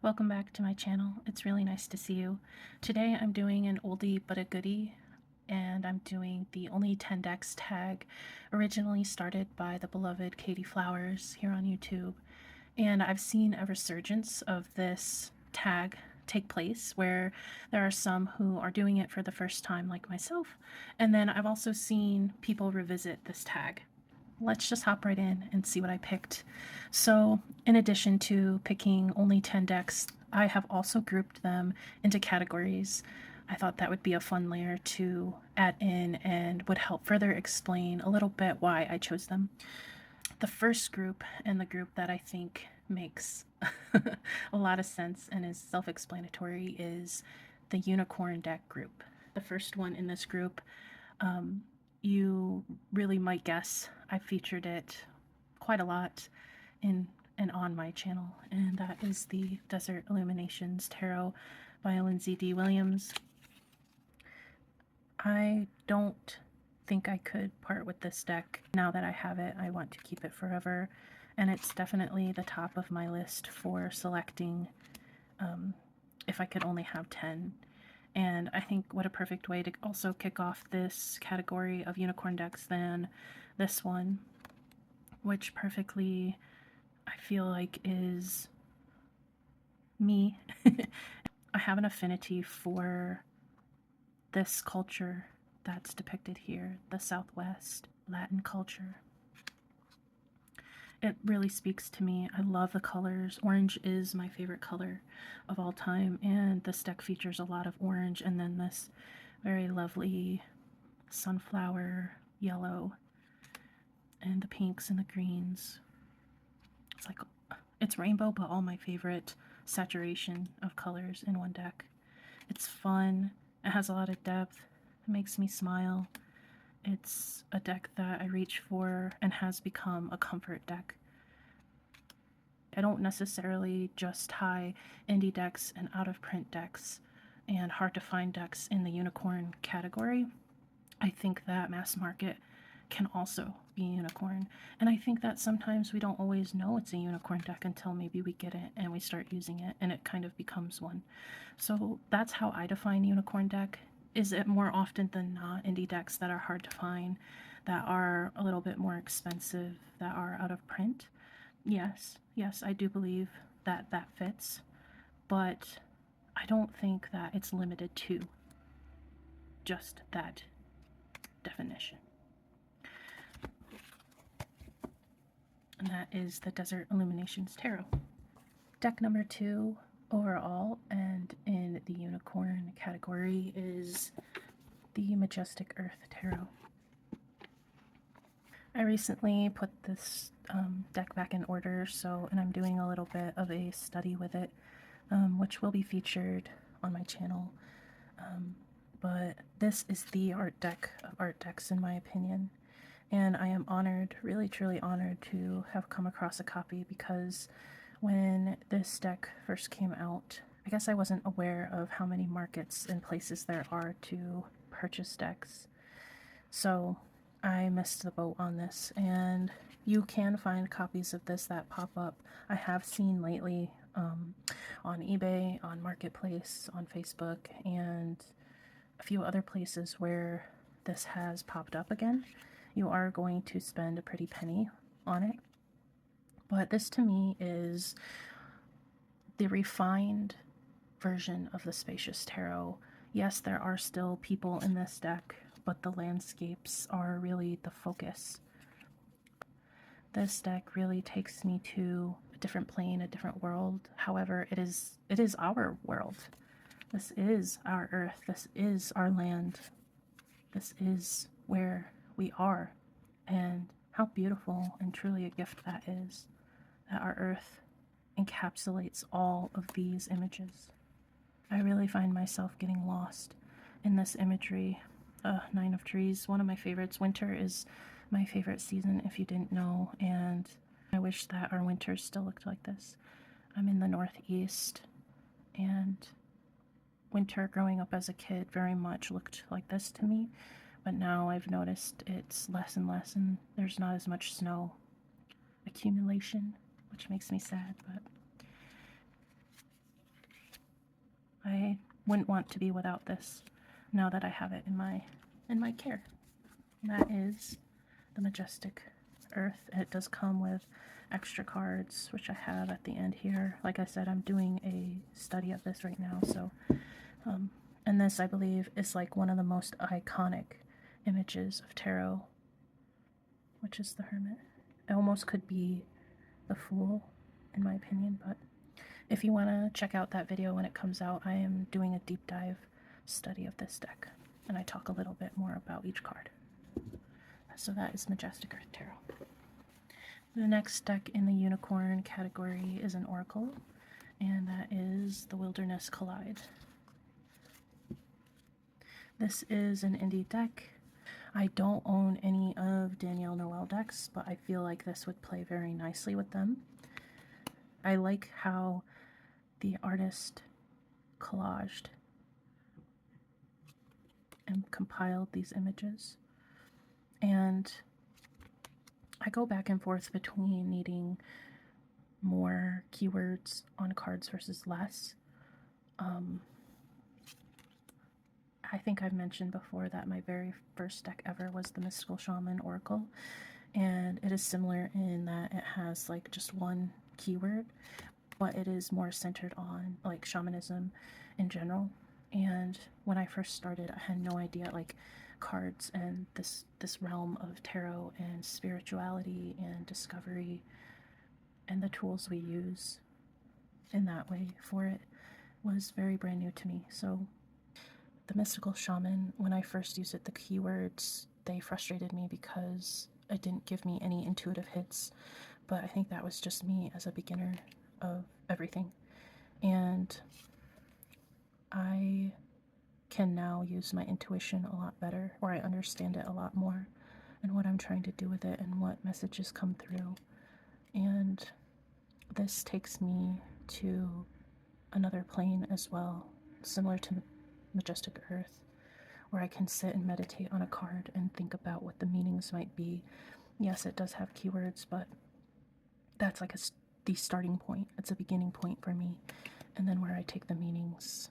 Welcome back to my channel. It's really nice to see you. Today I'm doing an oldie but a goodie, and I'm doing the only 10 decks tag, originally started by the beloved Katie Flowers here on YouTube. And I've seen a resurgence of this tag take place where there are some who are doing it for the first time like myself, and then I've also seen people revisit this tag. Let's just hop right in and see what I picked. So in addition to picking only 10 decks, I have also grouped them into categories. I thought that would be a fun layer to add in and would help further explain a little bit why I chose them. The first group, and the group that I think makes a lot of sense and is self-explanatory, is the unicorn deck group. The first one in this group, you really might guess I've featured it quite a lot in and on my channel, and that is the Desert Illuminations Tarot by Lindsay D. Williams. I don't think I could part with this deck. Now that I have it, I want to keep it forever, and it's definitely the top of my list for selecting if I could only have 10. And I think what a perfect way to also kick off this category of unicorn decks than this one, which perfectly, I feel like, is me. I have an affinity for this culture that's depicted here, the Southwest Latin culture. It really speaks to me. I love the colors. Orange is my favorite color of all time, and this deck features a lot of orange and then this very lovely sunflower yellow and the pinks and the greens. It's like, it's rainbow, but all my favorite saturation of colors in one deck. It's fun. It has a lot of depth. It makes me smile. It's a deck that I reach for and has become a comfort deck. I don't necessarily just tie indie decks and out-of-print decks and hard-to-find decks in the unicorn category. I think that mass market can also be unicorn, and I think that sometimes we don't always know it's a unicorn deck until maybe we get it and we start using it and it kind of becomes one. So that's how I define unicorn deck. Is it more often than not indie decks that are hard to find, that are a little bit more expensive, that are out of print? Yes, I do believe that that fits, but I don't think that it's limited to just that definition. And that is the Desert Illuminations Tarot. Deck number 2 overall and in the unicorn category is the Majestic Earth Tarot. I recently put this deck back in order, and I'm doing a little bit of a study with it, which will be featured on my channel. But this is the art deck of art decks in my opinion, and I am honored, really truly honored, to have come across a copy, because when this deck first came out, I guess I wasn't aware of how many markets and places there are to purchase decks. So I missed the boat on this, and you can find copies of this that pop up. I have seen lately on eBay, on Marketplace, on Facebook, and a few other places where this has popped up again. You are going to spend a pretty penny on it, but this to me is the refined version of the Spacious Tarot. Yes, there are still people in this deck, but the landscapes are really the focus. This deck really takes me to a different plane, a different world. However, it is our world. This is our earth. This is our land. This is where we are. And how beautiful and truly a gift that is, that our earth encapsulates all of these images. I really find myself getting lost in this imagery. 9 of Trees, one of my favorites. Winter is my favorite season, if you didn't know, and I wish that our winters still looked like this. I'm in the Northeast, and winter growing up as a kid very much looked like this to me, but now I've noticed it's less and less, and there's not as much snow accumulation, which makes me sad. But I wouldn't want to be without this now that I have it in my care. That is the Majestic Earth. It does come with extra cards, which I have at the end here. Like I said, I'm doing a study of this right now, so and this, I believe, is like one of the most iconic images of tarot, which is the Hermit. It almost could be the Fool, in my opinion, but if you want to check out that video when it comes out, I am doing a deep dive study of this deck, and I talk a little bit more about each card. So that is Majestic Earth Tarot. The next deck in the unicorn category is an oracle, and that is the Wilderness Collide. This is an indie deck. I don't own any of Danielle Noel decks, but I feel like this would play very nicely with them. I like how the artist collaged and compiled these images. And I go back and forth between needing more keywords on cards versus less. I think I've mentioned before that my very first deck ever was the Mystical Shaman Oracle, and it is similar in that it has like just one keyword, but it is more centered on like shamanism in general. And when I first started, I had no idea like cards and this realm of tarot and spirituality and discovery and the tools we use in that way for it was very brand new to me. So the Mystical Shaman, when I first used it, the keywords, they frustrated me because it didn't give me any intuitive hits, but I think that was just me as a beginner of everything. And I can now use my intuition a lot better, or I understand it a lot more and what I'm trying to do with it and what messages come through. And this takes me to another plane as well, similar to Majestic Earth, where I can sit and meditate on a card and think about what the meanings might be. Yes, it does have keywords, but that's like the starting point. It's a beginning point for me, and then where I take the meanings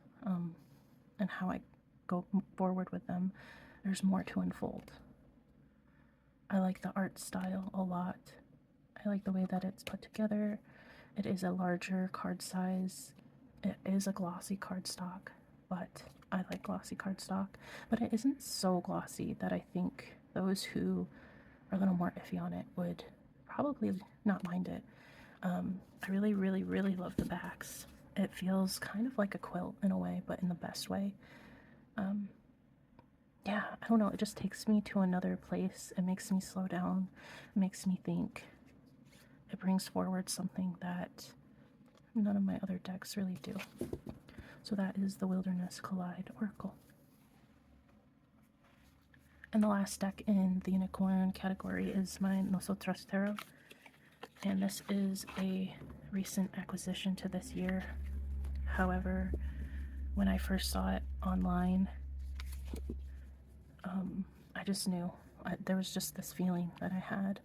and how I go forward with them, there's more to unfold. I like the art style a lot. I like the way that it's put together. It is a larger card size. It is a glossy cardstock, but I like glossy cardstock, but it isn't so glossy that I think those who are a little more iffy on it would probably not mind it. I really, really, really love the backs. It feels kind of like a quilt in a way, but in the best way. Yeah, I don't know, it just takes me to another place. It makes me slow down. It makes me think. It brings forward something that none of my other decks really do. So that is the Wilderness Collide Oracle. And the last deck in the unicorn category is my Nosotros Tarot. And this is a recent acquisition to this year. However, when I first saw it online, I just knew. There was just this feeling that I had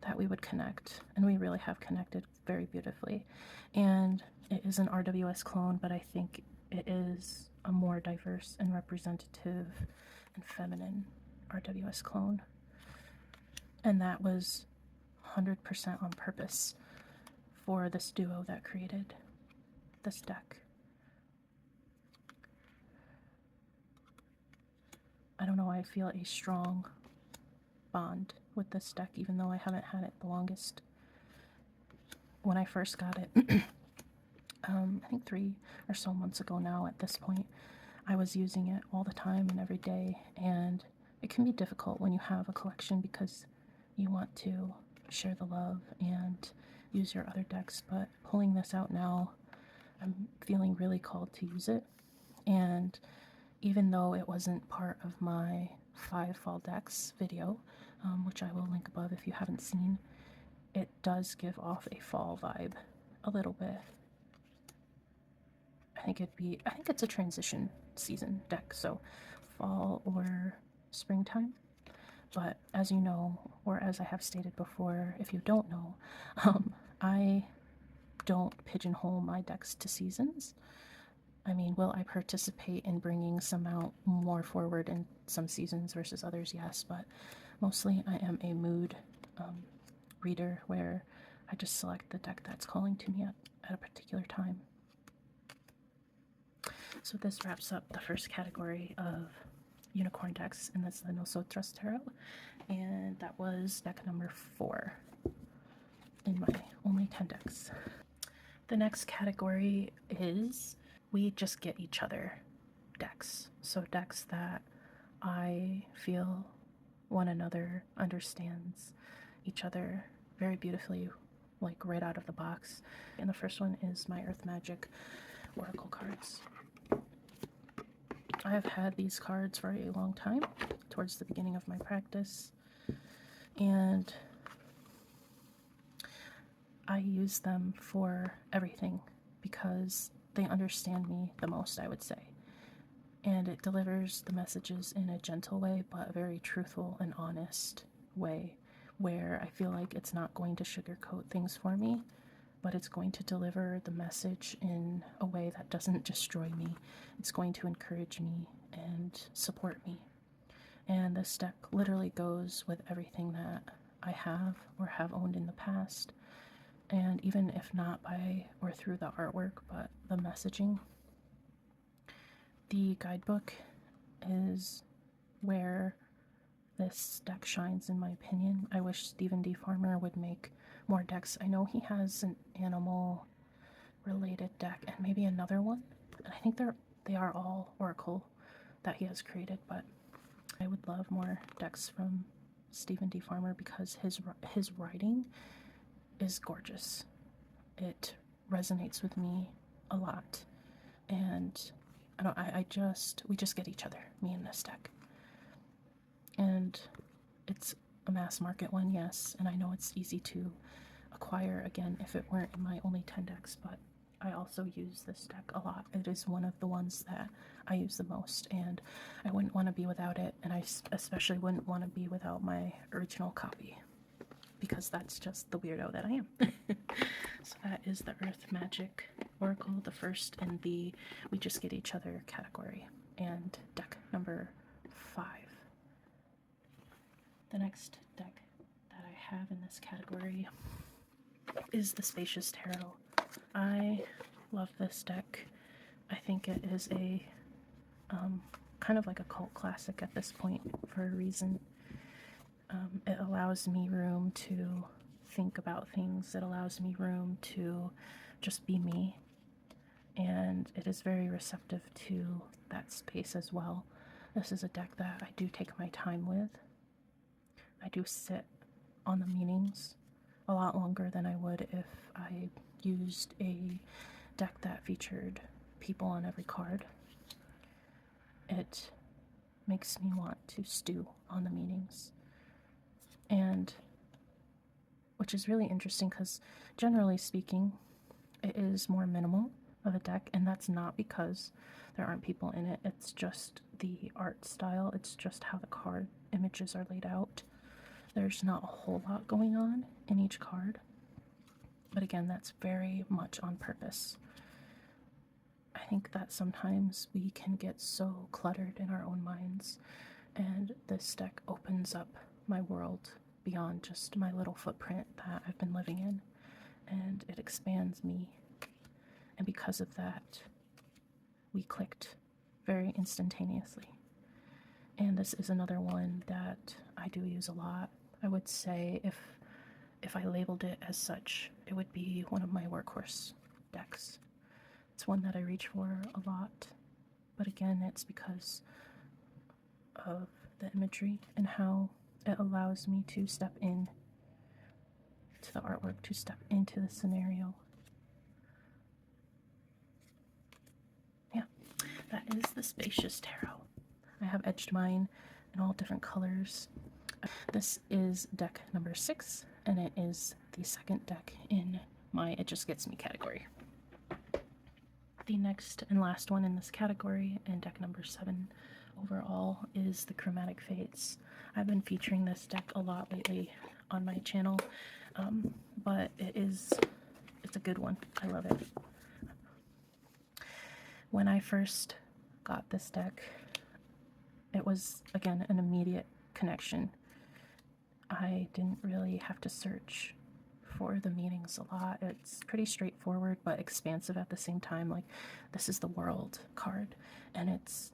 that we would connect, and we really have connected very beautifully. And it is an RWS clone, but I think it is a more diverse and representative and feminine RWS clone. And that was 100% on purpose for this duo that created this deck. I don't know, I feel a strong bond with this deck, even though I haven't had it the longest. When I first got it, I think 3 or so months ago now at this point, I was using it all the time and every day, and it can be difficult when you have a collection because you want to share the love and use your other decks, but pulling this out now, I'm feeling really called to use it. And even though it wasn't part of my 5 fall decks video, which I will link above if you haven't seen, it does give off a fall vibe a little bit. I think it's a transition season deck, so fall or springtime. But as you know, or as I have stated before, if you don't know, I don't pigeonhole my decks to seasons. I mean, will I participate in bringing some out more forward in some seasons versus others? Yes, but mostly I am a mood reader where I just select the deck that's calling to me at a particular time. So this wraps up the first category of unicorn decks, and that's the Nosotros Tarot, and that was deck number 4 in my only 10 decks. The next category is we just get each other decks. So decks that I feel one another understands each other very beautifully, like right out of the box. And the first one is my Earth Magic Oracle cards. I have had these cards for a long time, towards the beginning of my practice, and I use them for everything because they understand me the most, I would say. And it delivers the messages in a gentle way, but a very truthful and honest way, where I feel like it's not going to sugarcoat things for me, but it's going to deliver the message in a way that doesn't destroy me. It's going to encourage me and support me. And this deck literally goes with everything that I have or have owned in the past. And even if not by or through the artwork, but the messaging. The guidebook is where this deck shines, in my opinion. I wish Stephen D. Farmer would make more decks. I know he has an animal related deck and maybe another one. And I think they are all Oracle that he has created, but I would love more decks from Stephen D. Farmer because his writing is gorgeous. It resonates with me a lot, and we just get each other, me and this deck. And it's a mass market one, yes, and I know it's easy to acquire again if it weren't in my only 10 decks, but I also use this deck a lot. It is one of the ones that I use the most, and I wouldn't want to be without it, and I especially wouldn't want to be without my original copy, because that's just the weirdo that I am. So that is the Earth Magic Oracle, the first in the We Just Get Each Other category, and deck number 5. The next deck that I have in this category is the Spacious Tarot. I love this deck. I think it is a kind of like a cult classic at this point for a reason. It allows me room to think about things. It allows me room to just be me. And it is very receptive to that space as well. This is a deck that I do take my time with. I do sit on the meanings a lot longer than I would if I used a deck that featured people on every card. It makes me want to stew on the meanings. And which is really interesting because generally speaking, it is more minimal of a deck, and that's not because there aren't people in it. It's just the art style. It's just how the card images are laid out. There's not a whole lot going on in each card, but again, that's very much on purpose. I think that sometimes we can get so cluttered in our own minds, and this deck opens up my world beyond just my little footprint that I've been living in, and it expands me. And because of that, we clicked very instantaneously. And this is another one that I do use a lot. I would say if I labeled it as such, it would be one of my workhorse decks. It's one that I reach for a lot, but again, it's because of the imagery and how it allows me to step in to the artwork, to step into the scenario. Yeah, that is the Spacious Tarot. I have edged mine in all different colors. This is deck number 6, and it is the second deck in my It Just Gets Me category. The next and last one in this category, and deck number 7 overall, is the Chromatic Fates. I've been featuring this deck a lot lately on my channel, but it's a good one. I love it. When I first got this deck, it was, again, an immediate connection. I didn't really have to search for the meanings a lot. It's pretty straightforward but expansive at the same time. Like, this is the world card, and it's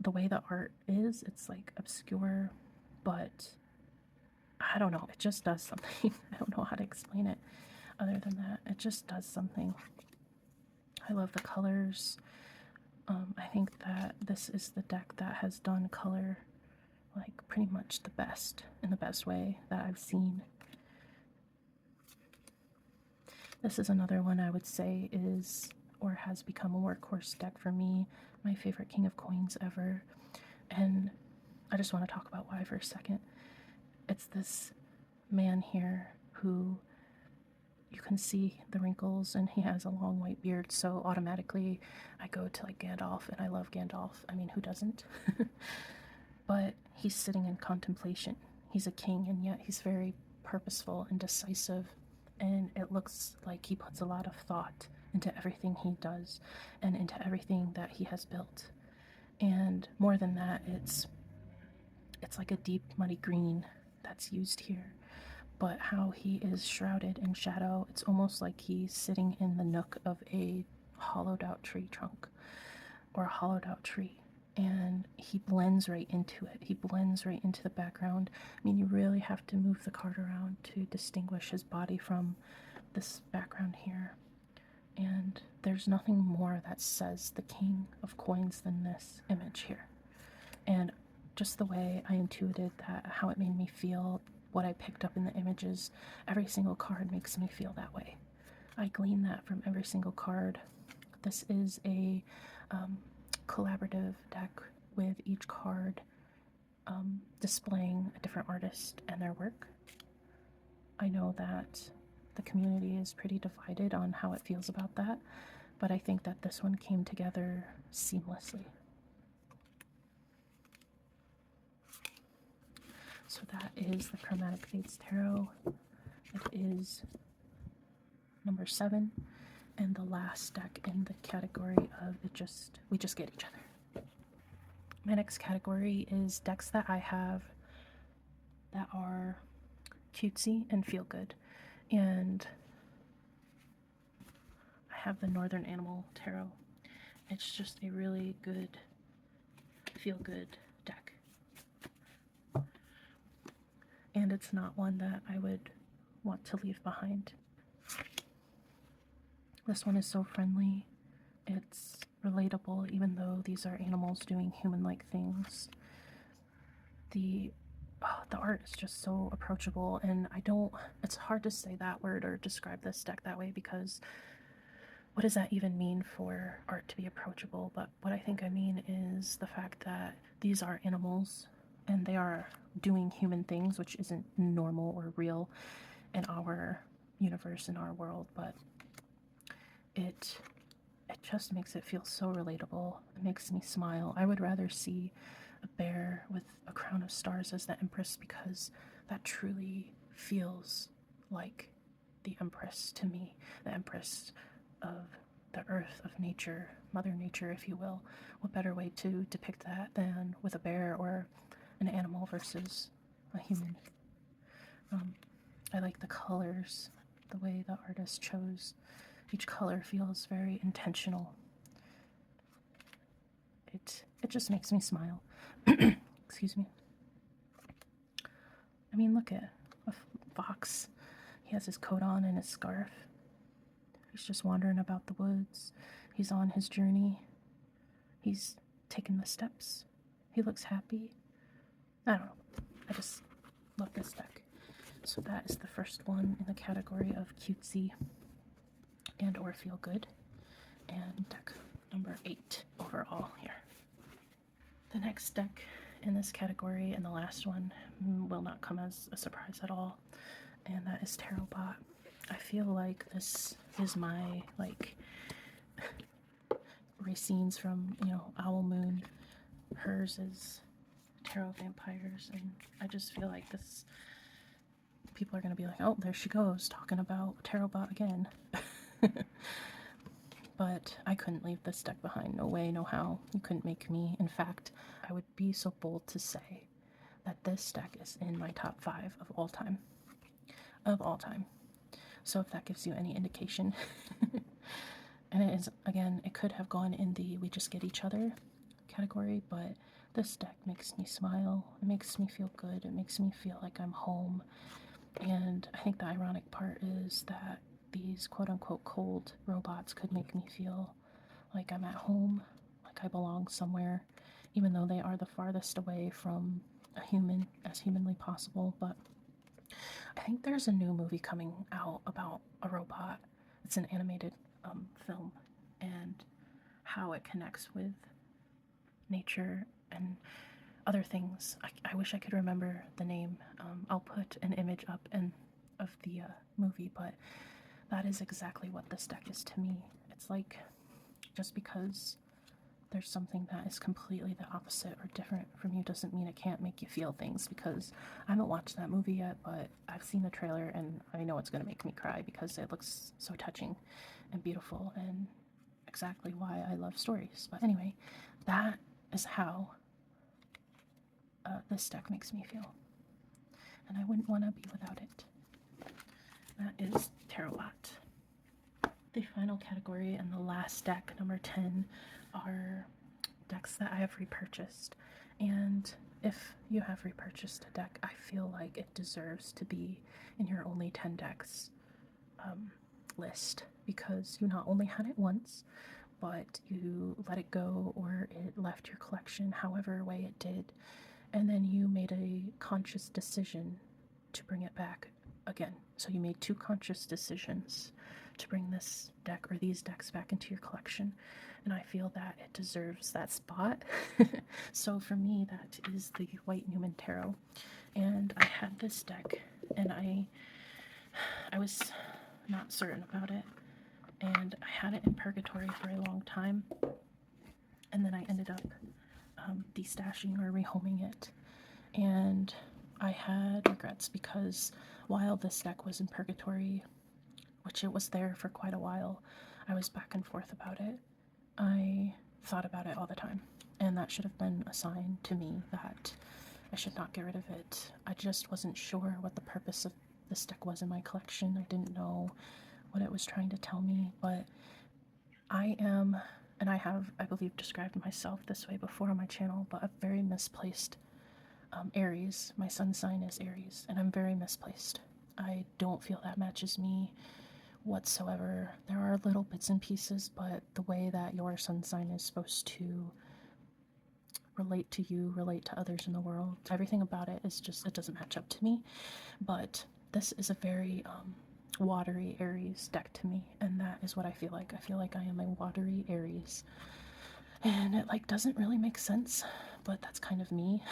the way the art is, it's like obscure, but I don't know, it just does something. I don't know how to explain it other than that. It just does something. I love the colors. I think that this is the deck that has done color like pretty much the best, in the best way that I've seen. This is another one I would say is or has become a workhorse deck for me. My favorite King of Coins ever. And I just want to talk about why for a second. It's this man here who, you can see the wrinkles, and he has a long white beard, so automatically I go to like Gandalf, and I love Gandalf. I mean, who doesn't? But he's sitting in contemplation. He's a king, and yet he's very purposeful and decisive, and it looks like he puts a lot of thought into everything he does and into everything that he has built. And more than that, it's like a deep muddy green that's used here. But how he is shrouded in shadow, it's almost like he's sitting in the nook of a hollowed out tree trunk or a hollowed out tree, and he blends right into it. He blends right into the background. I mean, you really have to move the card around to distinguish his body from this background here. And there's nothing more that says the King of Coins than this image here. And just the way I intuited that, how it made me feel, what I picked up in the images, every single card makes me feel that way. I glean that from every single card. This is a collaborative deck with each card displaying a different artist and their work. I know that the community is pretty divided on how it feels about that, but I think that this one came together seamlessly. So that is the Chromatic Fates Tarot. It is number 7, and the last deck in the category of we just get each other. My next category is decks that I have that are cutesy and feel good. And I have the Northern Animal Tarot. It's just a really good, feel good deck. And it's not one that I would want to leave behind. This one is so friendly. It's relatable, even though these are animals doing human-like things. The art is just so approachable, and it's hard to say that word or describe this deck that way, because what does that even mean for art to be approachable? But what I think I mean is the fact that these are animals, and they are doing human things, which isn't normal or real in our universe, in our world, but it just makes it feel so relatable. It makes me smile. I would rather see a bear with a crown of stars as the Empress, because that truly feels like the Empress to me, the Empress of the earth, of nature, Mother Nature, if you will. What better way to depict that than with a bear or an animal versus a human? I like the colors, the way the artist chose. Each color feels very intentional. It just makes me smile. Excuse me. I mean, look at a fox. He has his coat on and his scarf. He's just wandering about the woods. He's on his journey. He's taking the steps. He looks happy. I don't know. I just love this deck. So that is the first one in the category of cutesy and or feel good, and deck number 8 overall here. The next deck in this category, and the last one, will not come as a surprise at all, and that is Tarot Bot. I feel like this is my Racine's from Owl Moon. Hers is Tarot Vampires, and I just feel like this, people are going to be like, oh, there she goes talking about Tarot Bot again. but I couldn't leave this deck behind. No way, no how. You couldn't make me. In fact, I would be so bold to say that this deck is in my top 5 of all time. Of all time. So if that gives you any indication. And it is, again, it could have gone in the we just get each other category, but this deck makes me smile. It makes me feel good. It makes me feel like I'm home. And I think the ironic part is that these quote-unquote cold robots could make me feel like I'm at home, like I belong somewhere, even though they are the farthest away from a human as humanly possible. But I think there's a new movie coming out about a robot. It's an animated film, and how it connects with nature and other things. I wish I could remember the name. I'll put an image up of the movie, but that is exactly what this deck is to me. It's like, just because there's something that is completely the opposite or different from you doesn't mean it can't make you feel things, because I haven't watched that movie yet, but I've seen the trailer and I know it's going to make me cry because it looks so touching and beautiful and exactly why I love stories. But anyway, that is how this deck makes me feel, and I wouldn't want to be without it. That is Tarot Bot. The final category and the last deck, number 10, are decks that I have repurchased. And if you have repurchased a deck, I feel like it deserves to be in your only 10 decks list, because you not only had it once, but you let it go, or it left your collection however way it did, and then you made a conscious decision to bring it back again. So you made 2 conscious decisions to bring this deck or these decks back into your collection, and I feel that it deserves that spot. So for me, that is the White Newman Tarot, and I had this deck, and I was not certain about it, and I had it in purgatory for a long time, and then I ended up destashing or rehoming it, and I had regrets because while this deck was in purgatory, which it was there for quite a while, I was back and forth about it. I thought about it all the time, and that should have been a sign to me that I should not get rid of it. I just wasn't sure what the purpose of this deck was in my collection. I didn't know what it was trying to tell me, but I am, and I have, I believe, described myself this way before on my channel, but a very misplaced Aries. My sun sign is Aries, and I'm very misplaced. I don't feel that matches me whatsoever. There are little bits and pieces, but the way that your sun sign is supposed to relate to you, relate to others in the world, everything about it is just, it doesn't match up to me. But this is a very watery Aries deck to me, and that is what I feel like. I feel like I am a watery Aries, and it like doesn't really make sense, but that's kind of me.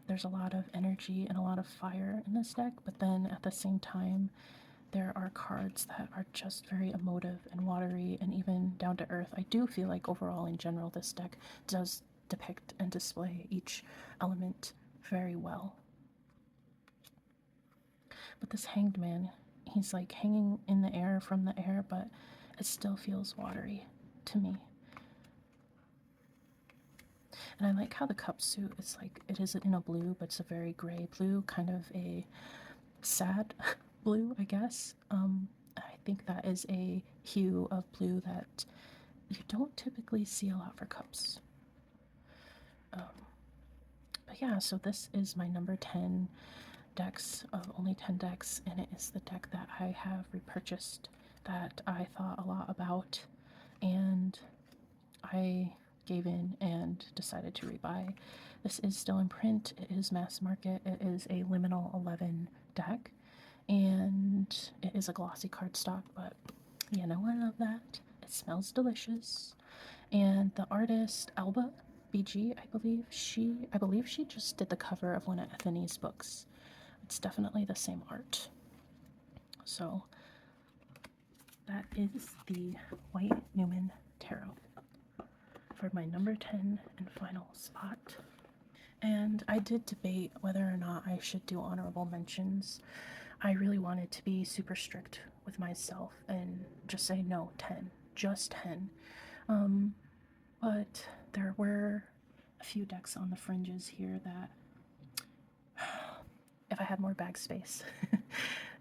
There's a lot of energy and a lot of fire in this deck, but then at the same time there are cards that are just very emotive and watery and even down to earth. I do feel like overall in general this deck does depict and display each element very well. But this Hanged Man, he's like hanging in the air from the air, but it still feels watery to me. And I like how the cup suit is like, it is in a blue, but it's a very gray blue, kind of a sad blue, I guess. I think that is a hue of blue that you don't typically see a lot for cups. But yeah, so this is my number 10 decks of only 10 decks, and it is the deck that I have repurchased that I thought a lot about, and I gave in and decided to rebuy. This is still in print. It is mass market. It is a liminal 11 deck, and it is a glossy cardstock, but you know, I love that. It smells delicious. And the artist Alba BG, I believe she just did the cover of one of Ethany's books. It's definitely the same art. So that is the White Newman Tarot for my number 10 and final spot. And I did debate whether or not I should do honorable mentions. I really wanted to be super strict with myself and just say no, 10, just 10. But there were a few decks on the fringes here that if I had more bag space,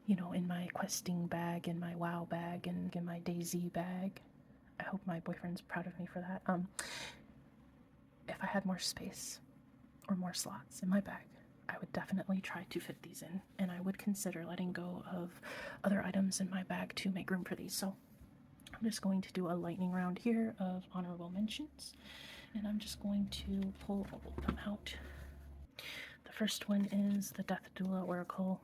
you know, in my questing bag, in my WoW bag, and in my DayZ bag, I hope my boyfriend's proud of me for that. If I had more space or more slots in my bag, I would definitely try to fit these in, and I would consider letting go of other items in my bag to make room for these. So I'm just going to do a lightning round here of honorable mentions, and I'm just going to pull all of them out. The first one is the Death Doula Oracle.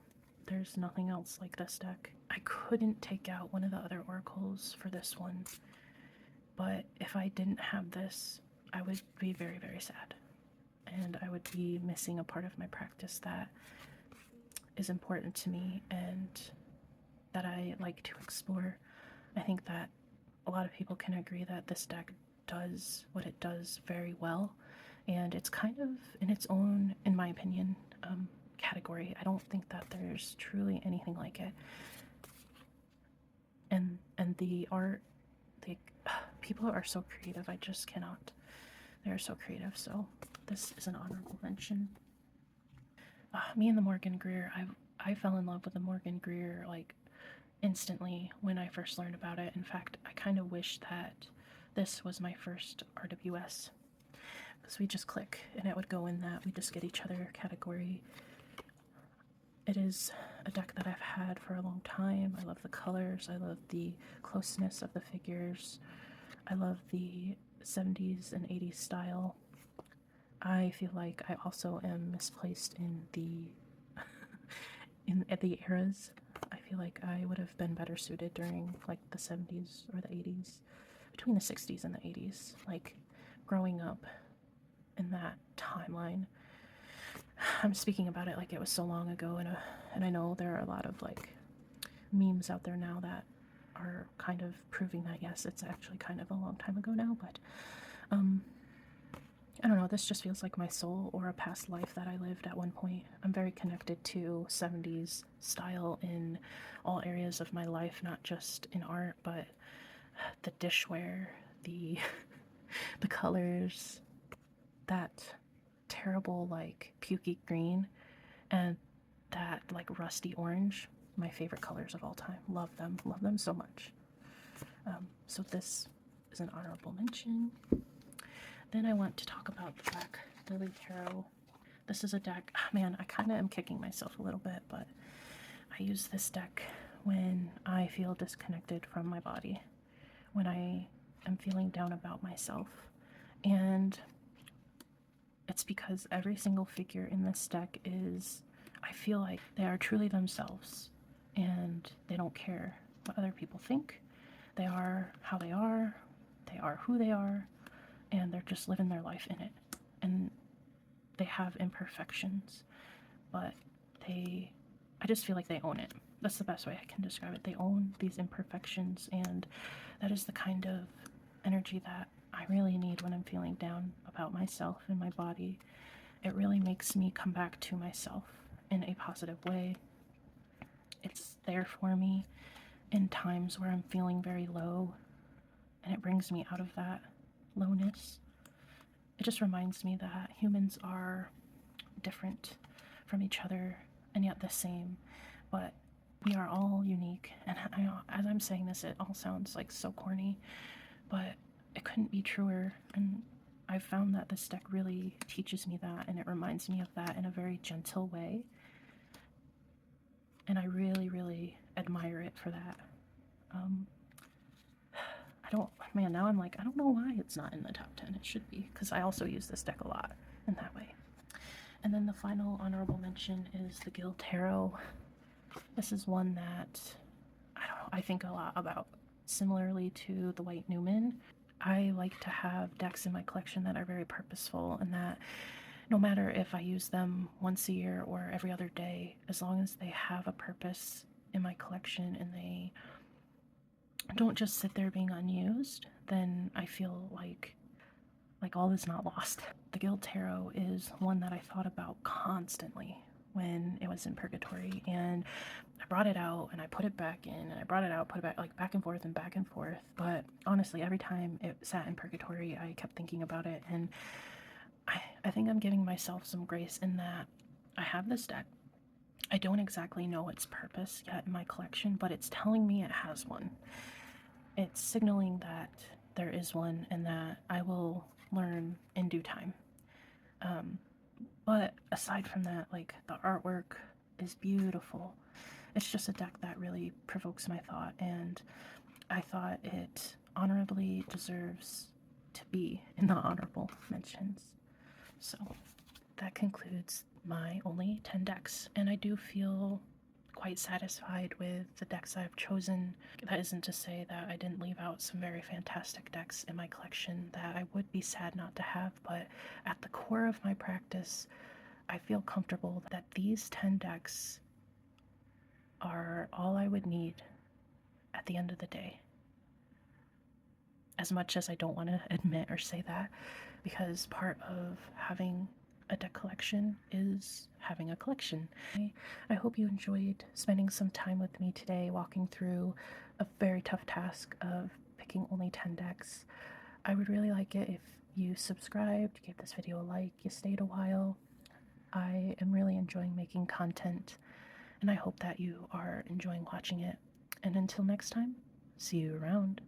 There's nothing else like this deck. I couldn't take out one of the other oracles for this one, but if I didn't have this, I would be very, very sad. And I would be missing a part of my practice that is important to me and that I like to explore. I think that a lot of people can agree that this deck does what it does very well, and it's kind of in its own, in my opinion, category. I don't think that there's truly anything like it. And the art, people are so creative. I just cannot. They're so creative. So this is an honorable mention. Me and the Morgan Greer, I fell in love with the Morgan Greer like instantly when I first learned about it. In fact, I kind of wish that this was my first RWS, because we just click and it would go in that we just get each other category. It is a deck that I've had for a long time. I love the colors. I love the closeness of the figures. I love the 70s and 80s style. I feel like I also am misplaced in the at the eras. I feel like I would have been better suited during like the 70s or the 80s, between the 60s and the 80s, like growing up in that timeline. I'm speaking about it like it was so long ago, and I know there are a lot of like memes out there now that are kind of proving that yes, it's actually kind of a long time ago now, but I don't know, this just feels like my soul or a past life that I lived at one point. I'm very connected to 70s style in all areas of my life, not just in art, but the dishware, the the colors, that terrible like pukey green, and that like rusty orange. My favorite colors of all time. Love them so much. So this is an honorable mention. Then I want to talk about the Black Lily Tarot. This is a deck, man, I kind of am kicking myself a little bit, but I use this deck when I feel disconnected from my body, when I am feeling down about myself. And it's because every single figure in this deck is, I feel like they are truly themselves, and they don't care what other people think. They are how they are who they are, and they're just living their life in it. And they have imperfections, but I just feel like they own it. That's the best way I can describe it. They own these imperfections, and that is the kind of energy that I really need when I'm feeling down about myself and my body. It really makes me come back to myself in a positive way. It's there for me in times where I'm feeling very low, and it brings me out of that lowness. It just reminds me that humans are different from each other and yet the same, but we are all unique. And I know, as I'm saying this, it all sounds like so corny, but it couldn't be truer. And I've found that this deck really teaches me that, and it reminds me of that in a very gentle way. And I really, really admire it for that. Now I'm like, I don't know why it's not in the top 10. It should be, because I also use this deck a lot in that way. And then the final honorable mention is the Guild Tarot. This is one that, I think a lot about, similarly to the White Newman. I like to have decks in my collection that are very purposeful, and that no matter if I use them once a year or every other day, as long as they have a purpose in my collection and they don't just sit there being unused, then I feel like all is not lost. The Guild Tarot is one that I thought about constantly when it was in purgatory, and I brought it out and I put it back in, and I brought it out, put it back, like back and forth and back and forth. But honestly, every time it sat in purgatory, I kept thinking about it, and I think I'm giving myself some grace in that I have this deck. I don't exactly know its purpose yet in my collection, but it's telling me it has one. It's signaling that there is one and that I will learn in due time. But aside from that, like, the artwork is beautiful. It's just a deck that really provokes my thought, and I thought it honorably deserves to be in the honorable mentions. So that concludes my only 10 decks, and I do feel quite satisfied with the decks I've chosen. That isn't to say that I didn't leave out some very fantastic decks in my collection that I would be sad not to have, but at the core of my practice, I feel comfortable that these 10 decks are all I would need at the end of the day. As much as I don't want to admit or say that, because part of having a deck collection is having a collection. I hope you enjoyed spending some time with me today, walking through a very tough task of picking only 10 decks. I would really like it if you subscribed, gave this video a like, you stayed a while. I am really enjoying making content, and I hope that you are enjoying watching it. And until next time, see you around.